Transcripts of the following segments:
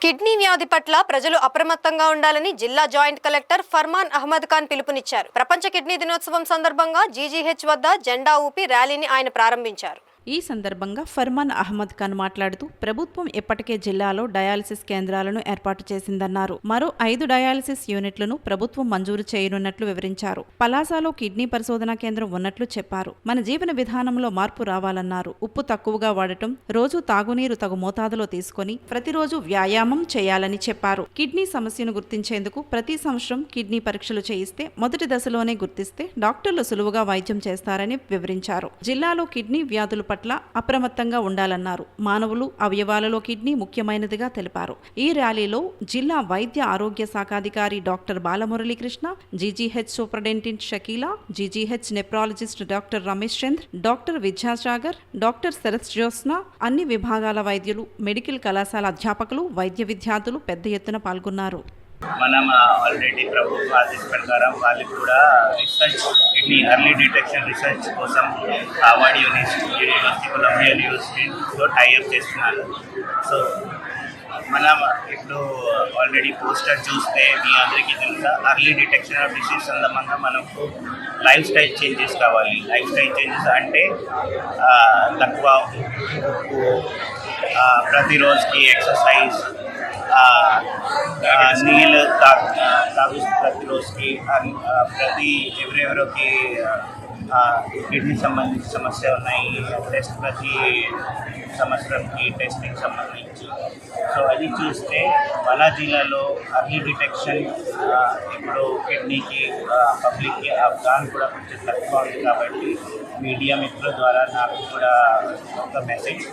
Kidney వ్యాధి పట్ల ప్రజలు అప్రమత్తంగా ఉండాలని జిల్లా జాయింట్ కలెక్టర్ ఫర్మాన్ అహ్మద్ ఖాన్ పిలుపునిచ్చారు. ప్రపంచ కిడ్నీ దినోత్సవం సందర్భంగా జీజీహెచ్ వద్ద జెండా ఊపి ర్యాలీని ఆయన ప్రారంభించారు. ఈ సందర్భంగా ఫర్మాన్ అహ్మద్ ఖాన్ మాట్లాడుతూ ప్రభుత్వం ఇప్పటికే జిల్లాలో డయాలసిస్ కేంద్రాలను ఏర్పాటు చేసిందన్నారు. మరో 5 డయాలసిస్ యూనిట్లను ప్రభుత్వం మంజూరు చేయనున్నట్లు వివరించారు. పలాసలో కిడ్నీ పరిశోధనా కేంద్రం ఉన్నట్లు చెప్పారు. మన జీవన విధానంలో మార్పు రావాలన్నారు. ఉప్పు తక్కువగా వాడటం, రోజు తాగునీరు తగు మోతాదులో తీసుకొని ప్రతిరోజు వ్యాయామం చేయాలని చెప్పారు. కిడ్నీ సమస్యను గుర్తించేందుకు ప్రతి సంవత్సరం కిడ్నీ పరీక్షలు చేయిస్తే మొదటి దశలోనే గుర్తిస్తే డాక్టర్లు సులువుగా వైద్యం చేస్తారని వివరించారు. జిల్లాలో కిడ్నీ వ్యాధులు పట్ల అప్రమత్తంగా ఉండాలన్నారు. మానవులు అవయవాలలో కిడ్నీ ముఖ్యమైనదిగా తెలిపారు. ఈ ర్యాలీలో జిల్లా వైద్య ఆరోగ్య శాఖాధికారి doctor Balamuralikrishna, GGH superintendent Shakeela, GGH nephrologist doctor Ramesh Chandra, doctor Vidyasagar, doctor Sarath Jyothsna, అన్ని విభాగాల వైద్యులు, మెడికల్ కళాశాల అధ్యాపకులు, వైద్య విద్యార్థులు పెద్ద ఎత్తున పాల్గొన్నారు. మనం ఆల్రెడీ ప్రభుత్వ ఆదేశ ప్రకారం వాళ్ళు కూడా research kidney early detection research కోసం హార్వర్డ్ యూనివర్సిటీ, కొలంబియా యూనివర్సిటీతో టైఅప్ చేస్తున్నారు. సో మనం ఇప్పుడు ఆల్రెడీ పోస్టర్ చూస్తే మీ అందరికీ తెలుసా, ఎర్లీ డిటెక్షన్ ఆఫ్ డిసీజ్ సందర్భంగా మనకు లైఫ్ స్టైల్ చేంజెస్ కావాలి. లైఫ్ స్టైల్ చేంజెస్ అంటే తక్కువ ఉప్పు, ప్రతిరోజుకి ఎక్సర్సైజ్, నీళ్ళు తాగు ప్రతిరోజుకి, ఎవరెవరికి కిడ్నీ సంబంధించిన సమస్య ఉన్నాయి, టెస్ట్ ప్రతి సంవత్సరంకి టెస్టింగ్ సంబంధించి. సో అది చూస్తే మన జిల్లాలో ఎర్లీ డిటెక్షన్ ఇప్పుడు కిడ్నీకి పబ్లిక్కి అవగాహన కూడా కొంచెం తక్కువ ఉంది. కాబట్టి మీడియా మిత్రుల ద్వారా నాకు కూడా ఒక మెసేజ్,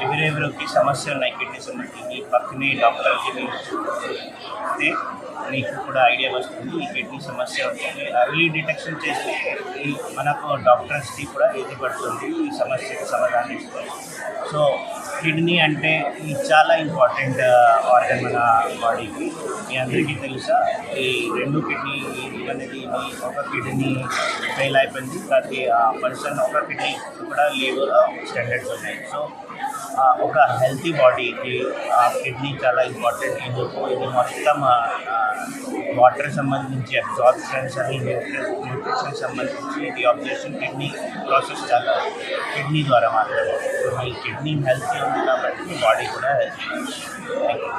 ఎవరెవరికి సమస్య ఉన్నాయి కిడ్నీ సంబంధించి మీ పక్కనే డాక్టర్కి చూస్తే మీకు కూడా ఐడియా వస్తుంది ఈ కిడ్నీ సమస్య ఉంటుంది. ఎర్లీ డిటెక్షన్ చేస్తే మనకు డాక్టర్స్కి కూడా ఈజీ పడుతుంది ఈ సమస్యకి సమాధానం ఇస్తుంది. సో కిడ్నీ అంటే ఇది చాలా ఇంపార్టెంట్ ఆర్గన్ మన బాడీకి. మీ అందరికీ తెలుసా, ఈ 2 కిడ్నీ అనేది ఒక కిడ్నీ ఫెయిల్ అయిపోయింది, ప్రతి పర్సన్ ఒక కిడ్నీ కూడా లేవు స్టాండర్డ్స్ ఉన్నాయి. సో ఒక హెల్తీ బాడీకి కిడ్నీ చాలా ఇంపార్టెంట్. ఇది మొత్తం వాటర్ సంబంధించి అబ్జార్ప్షన్స్ అని, న్యూట్రిషన్ సంబంధించి డిఆబ్జర్ప్షన్ కిడ్నీ ప్రాసెస్ చాలా కిడ్నీ ద్వారా మాట్లాడారు. సో మీ కిడ్నీ హెల్తీ ఉంది కాబట్టి మీ బాడీ కూడా హెల్తీ. Thank you.